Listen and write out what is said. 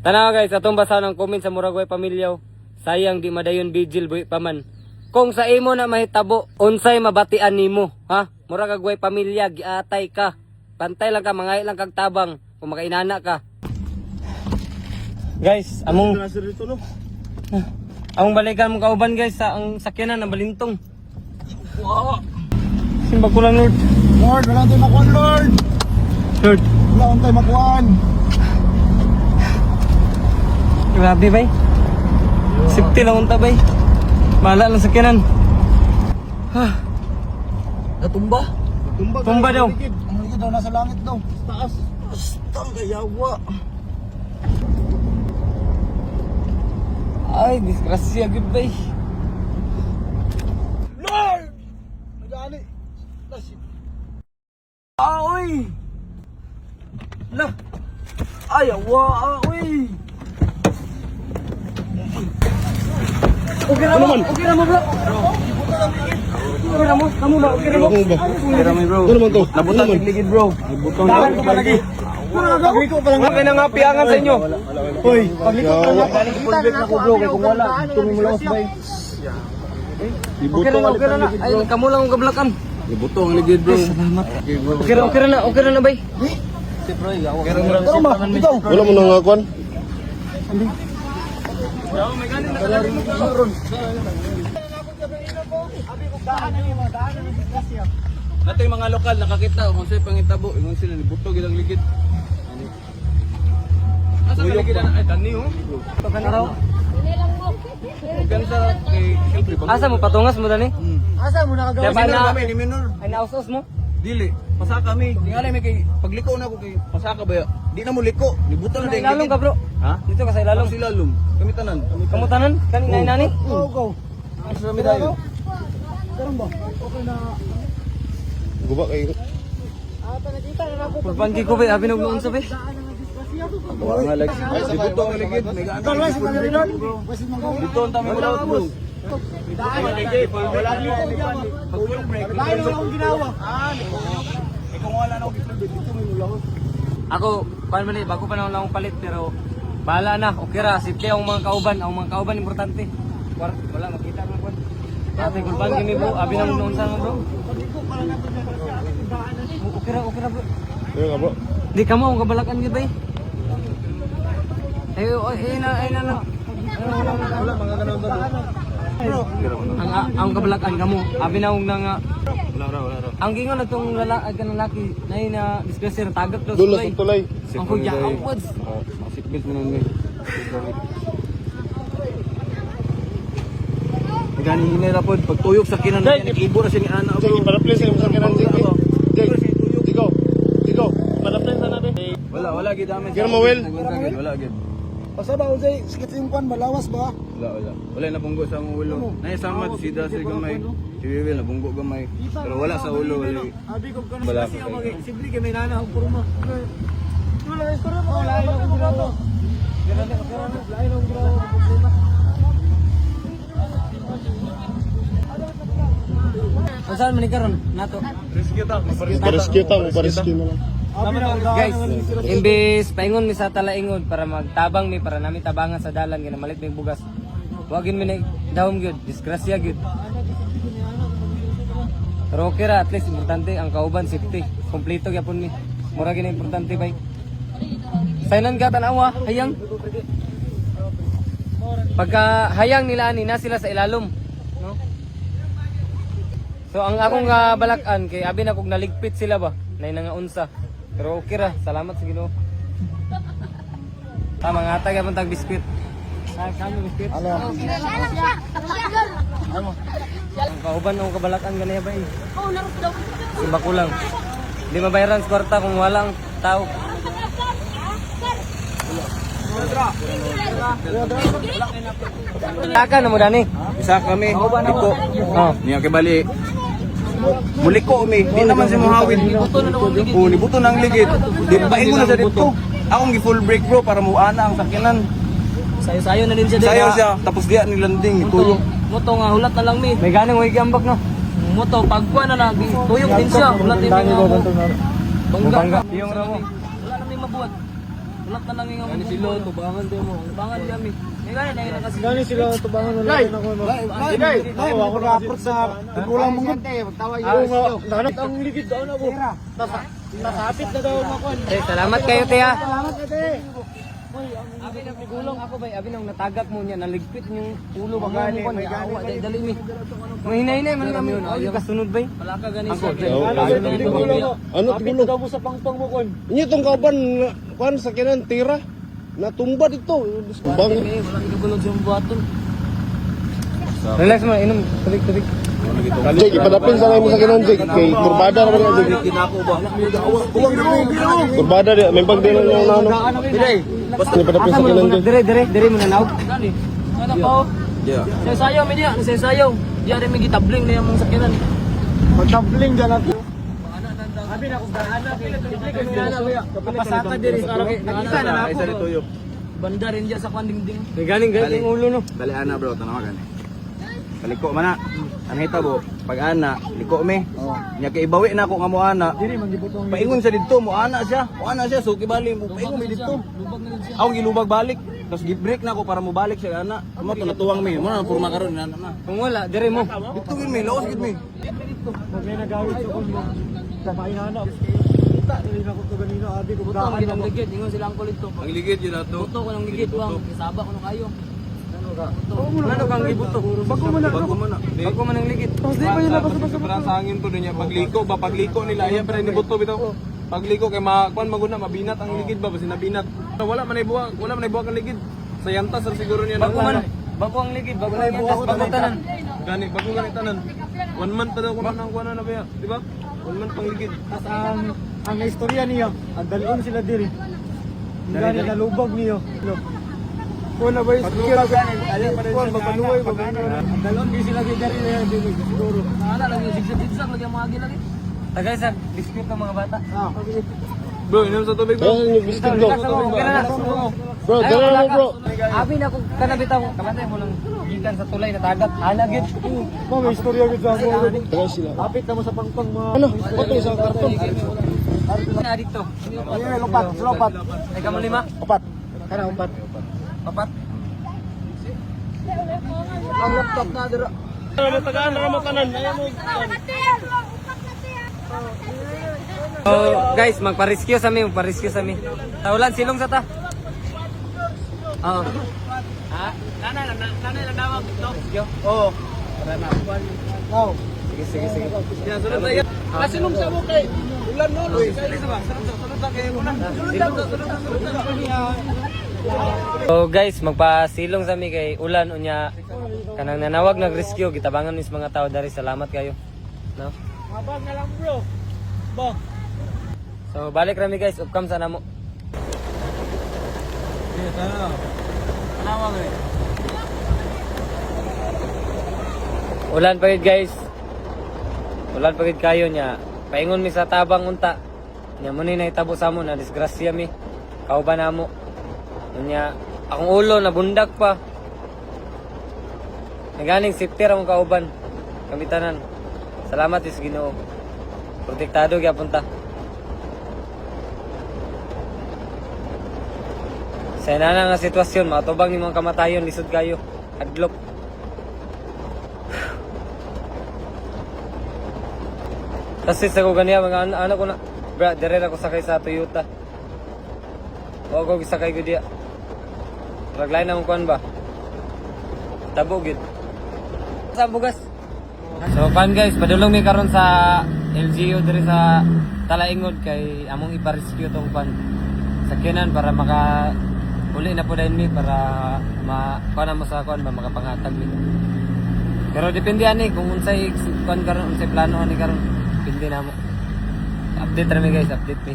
Tanawa guys, atong basa ng comment sa Muragway Pamilyaw. Sayang di madayon vigil buhi pa man. Kung sa imo na mahitabo, unsay mabatian nimo, ha? Muragway Pamilya, giatay ka. Pantay lang ka, mangay lang kag tabang kung makainana ka. Guys, among balikan mong kauban guys sa ang sakyanan na balintong. Wow. Simba ko lang Lord. Lord, wala tayo makuhan, Lord. Lord. Wala tayo makuhan. Grabe bay. Safety lang unta bay. Bahala lang sakyanan. Natumba? Tumba daw. Ang likid daw, nasa langit daw. Sa taas. Astang kayawa. Ay, disgrasya good bay. Lord! Nagani. Nasip. Oy. Lah. Ay, awa, oy. Okay na mo, okay na mo bro. Okay na mo, kamu ba? Okay na mo. Okay na mo bro. Ano naman to? Nabutan ng ligid bro. Nabutan Tahan ko pa lagi. Pagliko pa lang. Okay na nga piangan sa inyo. Hoy, pagliko pa lang. Galing ipulbit na ko bro, kaya kung wala, tumi mo lang bay. Okay na, okay na. Ay, kamu lang ang gablakan. Ibuto ang ligid bro. Salamat. Okay na bay. Pero ma, ikaw. Wala mo nang akuan. Nato yung mga lokal nakakita kung sa'yo pangitabo, ingon sila ibuto gilang ligid. Asa ka ligid na ay tani ho? Kan sa kay Shelby ba? Asa mo patungas mo dani? Asa mo nakagawa? Diba na? Kami ni minor. Ay nausos mo? Dili. Pasaka kami. Tingali may kay pagliko na ko kay pasaka ba. Di na mo liko. Nibuto na Sa ding ilalong ka bro. Ha? Dito ka sa Lalong ilalong. si lalong. Kami tanan. Kamutanan? Kanina nani? Go, go. Asa mi dayo? Karon ba? Okay na. Guba kay Pagpanggi ko ba? Abi noon sa ba? nga lag. Ibuto ang ligid. May gaano. Ikaw, Wes, mga Lord. Wes, mga Lord. Dito ang tami mo daw bro. Dahil wala akong ginawa. Ako, paano man bago pa lang akong palit pero bahala na, okay ra, safety ang mga kauban importante. Wala makita mo po. Ate kulban kami bro, abi nang noon sa bro. Okay ra bro. Ayun nga bro. Di ka mo ang kabalakan gyud bay. Ay na. Wala mga ganun ba? Ang kabalakan kamo, abi na ung nga Wala. ang gingon natong lalaki na disgrasya na tagak daw Dulo sulay. sa tulay. Ang kuya outwards. Sikbit mo nang Gani hinera pod pagtuyok sa kinan ibo na siya ni ana bro. Para please sa kinan Digo. Para please na natin. Wala gid amin. Kira mo wel. Wala gid. Basta ba, Unsay, sikit yung kwan, malawas ba? Wala na punggo sa among ulo. Nay samad sida sa gamay. Si Wiwil na bunggo gamay. Pero wala sa ulo wala. Abi ko ka Wala kasi pa ako kayo. simple kay may nana ako purma. Wala ay purma. Wala ay akong ginawa. Wala ay akong ginawa problema. Saan man karon nato? Rescue ta, rescue na lang. Guys, imbis paingon mi sa talaingon para magtabang mi para nami tabangan sa dalan gina malit mi bugas. Wagin mi na dawom gyud, disgrasya gyud. Pero okay ra, at least importante ang kauban safety. Kompleto gyapon mi. Mura gina importante bay. Sainan ka tanawa, hayang. Pagka hayang nila ani na sila sa ilalom, no? So ang akong balakan kay abi na kog naligpit sila ba, nay nga unsa. Pero okay ra, salamat sa Ginoo. Tama nga tag apon tag biskwit. Kami biskwit. Ano? Ang kauban ang kabalakan ganaya ba eh. Simba ko lang. Di mabayaran sa kwarta kung wala ang tao. Taka na mo dani. Isa kami liko. Oh. Niya kay bali. Muliko mi, di naman si muhawid. Nibuto na ang ligid. Di paingon na sa dito. Akong gi full break bro para muana ang sakinan. Sayo-sayo na din siya. Sayo siya, tapos diya ni landing, ituyok. Moto nga, hulat na lang mi. May ganang way gambak no. Moto, pagkuha na lang, tuyok din siya. Hulat din nga mo. Bangga. Yung ramo. Wala na may mabuhat. Tulak na lang yung mga silo, tubangan din mo. Tubangan din kami. May gani na yun kasi. Gani sila tubangan wala na ko no. Ako na apot sa kulang mong tawa yung nanat ang ligid daw na ko. Nasapit na daw ako. Salamat kayo, Tia. Salamat ate. Abi nang nagulong ako ba? Abi nang natagak mo niya, naligpit yung ulo ba gani ko, may awa dali mi. Mahinay-hinay man kami. Ay kasunod ba? Wala ka gani sa. Ano tigulo daw mo sa pangpang mo kon? Inyo tong kauban kuan sa kinan tira. Natumba dito. Bang. Wala ka gulong sa buhaton. Relax mo, inom tubig. Jig, ipadapin sa mo sa kinan Jig. Kay kurbada ra ba Jig? Ginako ba? Kurbada di, may pag din ng nano. Biday. Basta ipadapin sa kinan Jig. Dire mo nanaw. Gani. Ano pa? Yeah. Sa sayaw mi niya, sa sayaw. Diya rin may gitabling na yung mga sakyanan. Magtabling dyan natin. Abi na ko daan na. Kapasaka diri para nakita na ako. Isa dito yo. Banda rin diya sa kwanding-ding. May galing yung ulo no. Dali ana bro, tanawa gani. Kaliko man na. Ang hitabo, pag ana, liko mi. Nya kay ibawi na ako nga mo ana. Dili magibutong Paingon siya dito, mo ana siya. Suki bali mo. Paingon mi dito. Ako gilubag balik. Tapos gi-break na ako para mo balik siya ana. Mo to natuwang mi. Mo na purma karon ana na. Kung wala, dire mo. Dito gid mi, laos gid mi. Pag may nagawit sa kon mo. Sa painhanap. Kita dili na ko to ganino abi ko Buto ang ginang ligid, ingon sila ang kulit to. Ang ligid yun ato. Buto ko ng ligid bang, isaba ko na kayo. Ano kang gibuto? Bago mo na. Bago mo na. Bago man ang ligid. Di ba yun labas Sobrang sa hangin to niya pagliko ba pagliko nila iya pero ni buto bitaw. Pagliko kay makuan maguna mabinat ang ligid ba basi nabinat. Wala man ay buwag ang ligid. Sa yantas ra siguro niya Bago man. Bago ang ligid, bago ang yantas, bago tanan. Gani bago gani tanan. 1 month pa daw ko man ang kuan na ba, di ba? 1 month pang ligid. As ang istorya niya, ang dalon sila diri. Gani nalubog niyo. Kuna ba is lugar gani? Ali pa rin magpanuway ang dalon di sila diri diri siguro. Ana lang yung zigzag lagi ang mga gilagi. Tagay sa dispute ng mga bata. Bro, inom sa tubig bro. Ano yung bistig bro? Bro, Ay, dala wala mo ka. bro. Abi na ko kanabitaw. Kamatay mo lang gikan sa tulay na tagat. Ana gid. Mo may istorya gid sa ako. Taga sila. Kapit na mo sa pangpang mga Ano? Patay sa karton. Na dito. Ay, lopat. Ay kamo lima? Opat. Kana opat. Papat. Ang laptop na dira. Oh, guys, magpa-rescue sa mi. Taulan silong sa ta. Oo. Ha? Nanay lang dawag to. Oo. Oh. Sige. Yan, sunod na yan. Silong sa mo kay ulan no. Sunod na kay ulan. So guys, magpasilong sa mi kay ulan unya kanang nanawag nag-rescue gitabangan mis mga tao dari salamat kayo. No? Abang na lang bro. Bang. So balik rami guys, upcam sana mo. Ulan pagid guys. Ulan pagid kayo nya. Paingon mi sa tabang unta. Nya mo ni nahitabo sa mo na disgrasya mi. Kauban namo. Unya akong ulo nabundak pa. Naganing safety ra mong kauban. Kamitanan. Salamat is Ginoo. Protektado gyapon ta. Sa inana nga sitwasyon, matubang ni mga kamatayon, lisod kayo. Hadlok. Kasi sa ko ganiya, mga ano ko na, bra, dire ako sakay sa Toyota. O ako sakay ko diya. Raglay na mong kuhan ba? Tabo gid. Sa bugas. So pan guys, padulong mi karon sa LGU dire sa Talaingod kay among ipa-rescue tong pan. Sakyanan para maka uli na po din mi para kuha mo sa kuhan ba makapangatag mi. Pero depende ani kung unsay kuhan karon unsay plano ani karon. Depende na mo. Update ra mi guys, update mi.